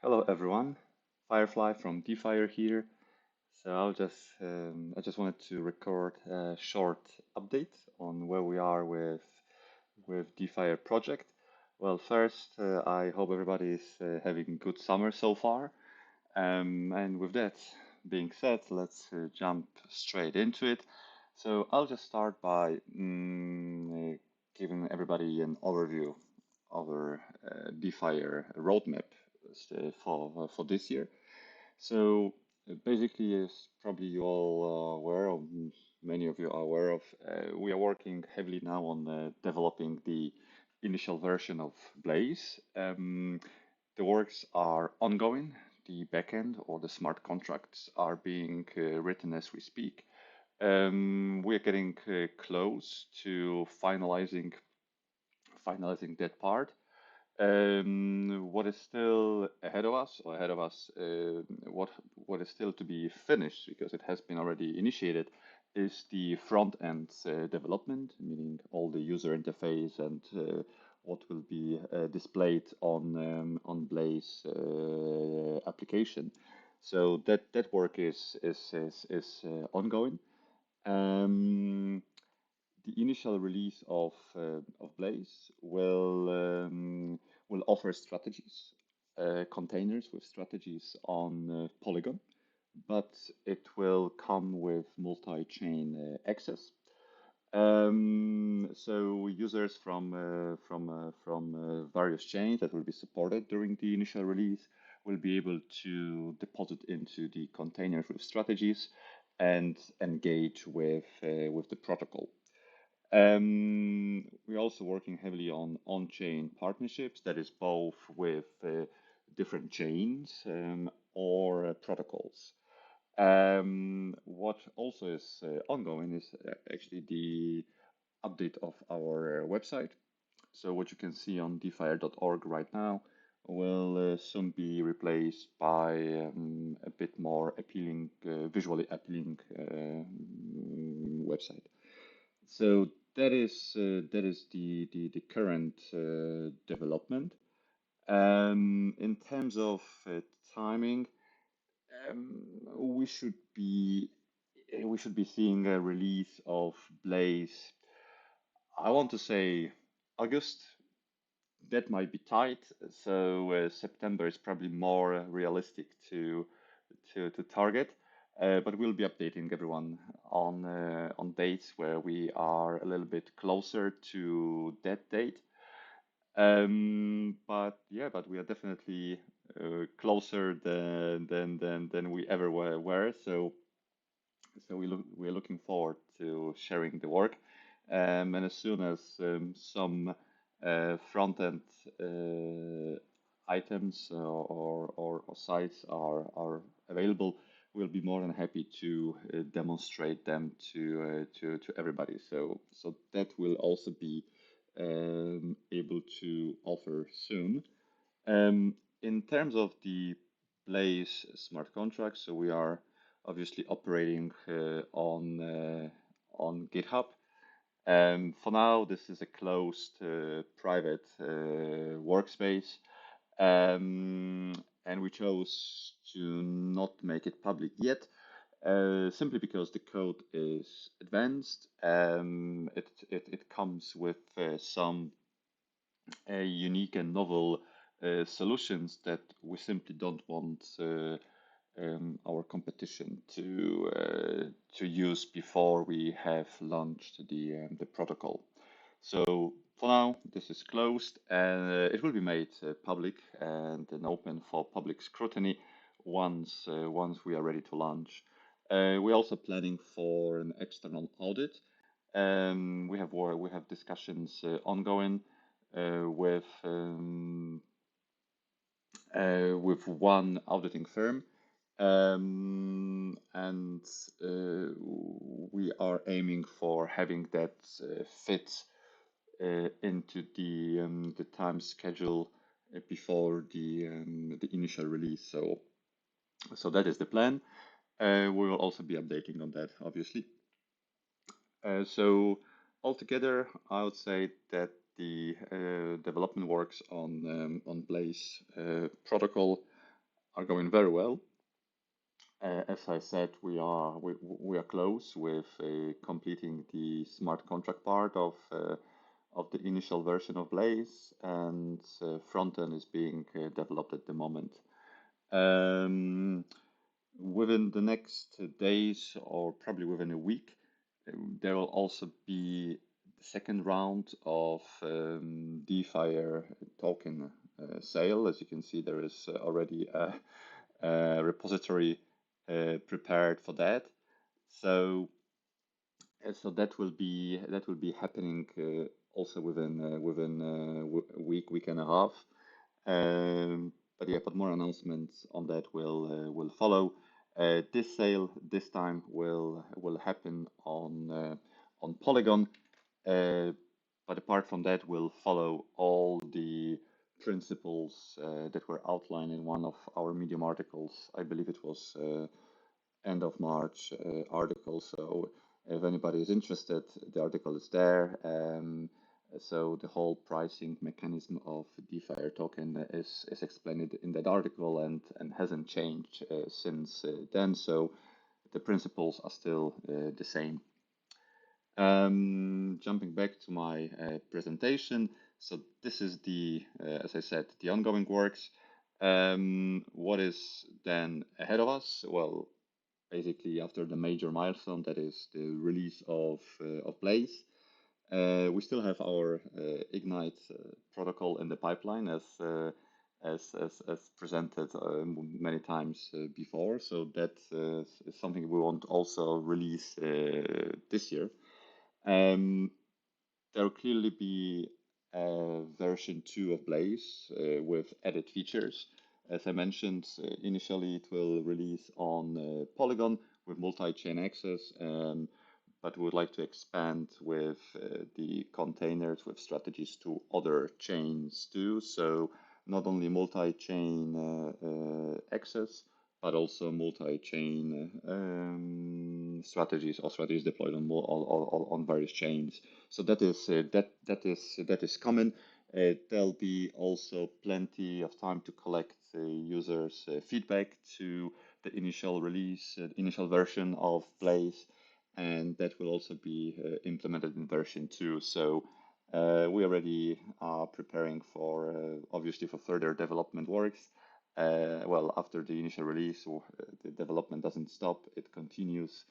Hello everyone, Firefly from DeFIRE here. I just wanted to record a short update on where we are with DeFIRE project. Well, first, I hope everybody is having a good summer so far. And with that being said, let's jump straight into it. So I'll just start by giving everybody an overview of our DeFi roadmap for this year. So basically, as probably you all are aware of, many of you are aware of, we are working heavily now on developing the initial version of Blaze. The works are ongoing. The backend or the smart contracts are being written as we speak. We are getting close to finalizing that part. What is still ahead of us, what is still to be finished, because it has been already initiated, is the front end development, meaning all the user interface and what will be displayed on Blaze application. So that work is ongoing. Um, the initial release of Blaze will offer strategies, containers with strategies on Polygon, but it will come with multi-chain access. So users from various chains that will be supported during the initial release will be able to deposit into the containers with strategies and engage with the protocol. We're also working heavily on on-chain partnerships, that is both with different chains or protocols. What also is ongoing is actually the update of our website. So what you can see on defire.org right now will soon be replaced by a bit more appealing, visually appealing website. So that is the current development. In terms of timing, we should be seeing a release of Blaze. I want to say August. That might be tight. So September is probably more realistic to target. But we'll be updating everyone on dates where we are a little bit closer to that date. But yeah, but we are definitely closer than we ever were. So we're looking forward to sharing the work. And as soon as some front-end items or sites are available, we'll be more than happy to demonstrate them to everybody. So that will also be able to offer soon. In terms of the Blaze smart contracts, so we are obviously operating on GitHub. For now, this is a closed private workspace, and we chose to not make it public yet, simply because the code is advanced. It comes with some unique and novel solutions that we simply don't want our competition to use before we have launched the protocol. So for now, this is closed, and it will be made public and then open for public scrutiny once we are ready to launch. We're also planning for an external audit. We have discussions ongoing with one auditing firm, and we are aiming for having that fit into the time schedule before the initial release. So that is the plan. We will also be updating on that, obviously. So altogether, I would say that the development works on Blaze protocol are going very well. As I said, we are close with completing the smart contract part of the initial version of Blaze, and front end is being developed at the moment. Um, Within the next days, or probably within a week, there will also be the second round of DeFIRE token sale. As you can see, there is already a repository prepared for that. So, that will be happening also within a week and a half. But more announcements on that will follow. This sale this time will happen on Polygon, but apart from that, we'll follow all the principles that were outlined in one of our Medium articles. I believe it was end of March article. So if anybody is interested, the article is there. So the whole pricing mechanism of DeFi token is explained in that article and hasn't changed since then. So the principles are still the same. Jumping back to my presentation. So this is as I said, the ongoing works. What is then ahead of us? Well, basically after the major milestone, that is the release of Blaze. We still have our Ignite protocol in the pipeline as presented many times before. So that is something we want to also release this year. There will clearly be a version 2 of Blaze with added features. As I mentioned, initially it will release on Polygon with multi-chain access, but we would like to expand with the containers with strategies to other chains too. So not only multi-chain access, but also multi-chain strategies or strategies deployed on various chains. So that is common. There'll be also plenty of time to collect users' feedback to the initial release, initial version of Blaze, and that will also be implemented in version 2. So we already are preparing for obviously for further development works. Well, after the initial release, the development doesn't stop, it continues.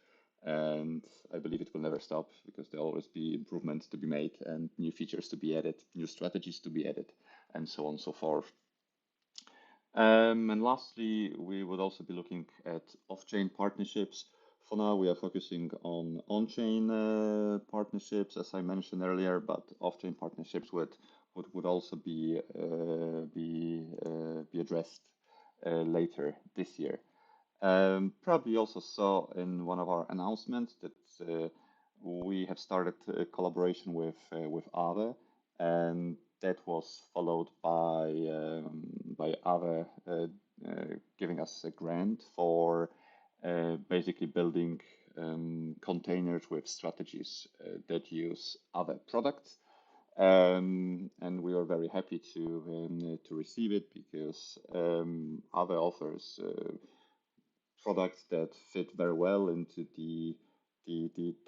And I believe it will never stop because there'll always be improvements to be made and new features to be added, new strategies to be added, and so on and so forth. And lastly, we would also be looking at off-chain partnerships. For now, we are focusing on on-chain partnerships, as I mentioned earlier, but off-chain partnerships would also be addressed later this year. Probably also saw in one of our announcements that we have started a collaboration with AAVE, and that was followed by AAVE giving us a grant for basically building containers with strategies that use AAVE products. And we are very happy to receive it because AAVE offers products that fit very well into the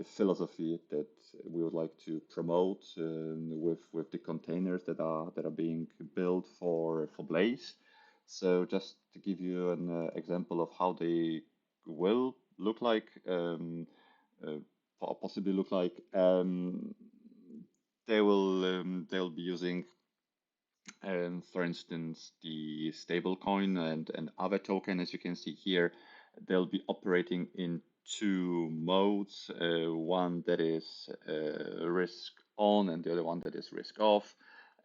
philosophy that we would like to promote with the containers that are being built for Blaze. So just to give you an example of how they will look like, possibly look like, they'll be using, for instance, the stablecoin and other token, as you can see here. They'll be operating in two modes, one that is risk on and the other one that is risk off.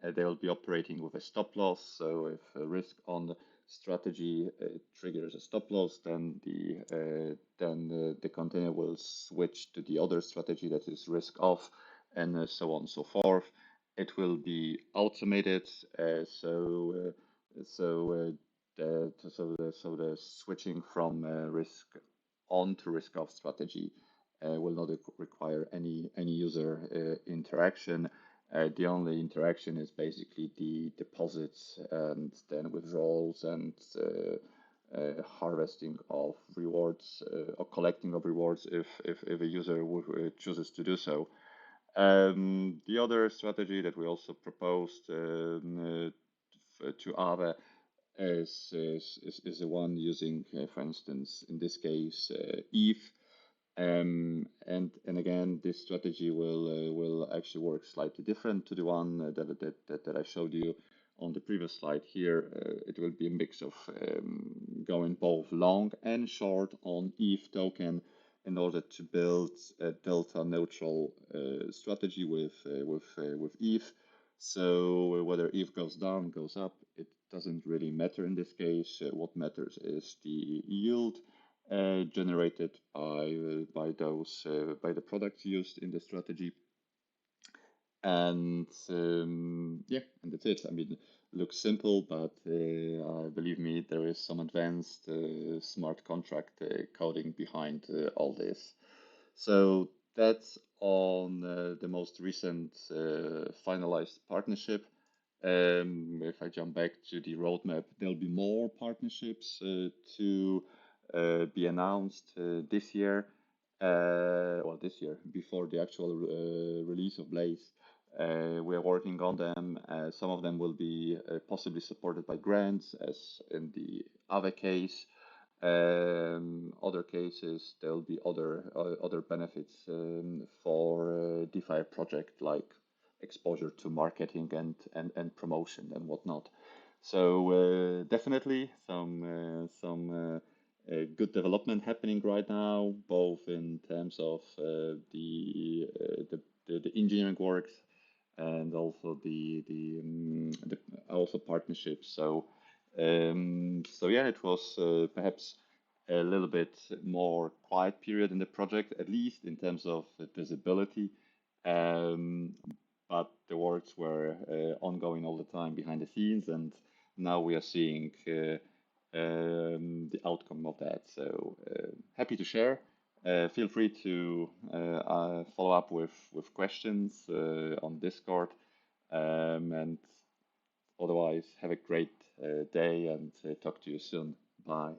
They will be operating with a stop loss. So if a risk on strategy triggers a stop loss, then the container will switch to the other strategy that is risk off, and so on and so forth. It will be automated, so the switching from risk on to risk off strategy will not require any user interaction. The only interaction is basically the deposits and then withdrawals and harvesting of rewards or collecting of rewards if a user chooses to do so. The other strategy that we also proposed to AAVE is the one using, for instance, in this case, AAVE. And again, this strategy will actually work slightly different to the one that I showed you on the previous slide here. It will be a mix of going both long and short on AAVE token in order to build a delta neutral strategy with AAVE. So whether AAVE goes down, goes up, it doesn't really matter in this case. What matters is the yield generated by those by the products used in the strategy. And yeah, and that's it. I mean, looks simple, but believe me, there is some advanced smart contract coding behind all this. So that's on the most recent finalized partnership. If I jump back to the roadmap, there'll be more partnerships to be announced this year. Well, this year, before the actual release of Blaze. We are working on them. Some of them will be possibly supported by grants, as in the AAVE case. Other cases, there'll be other benefits for DeFi project, like exposure to marketing and promotion and whatnot. So definitely some good development happening right now, both in terms of the engineering works and also the also partnerships. So yeah, it was perhaps a little bit more quiet period in the project, at least in terms of visibility. Um, but the works were ongoing all the time behind the scenes, and now we are seeing the outcome of that. So happy to share. Feel free to follow up with questions on Discord. And otherwise, have a great day and talk to you soon. Bye.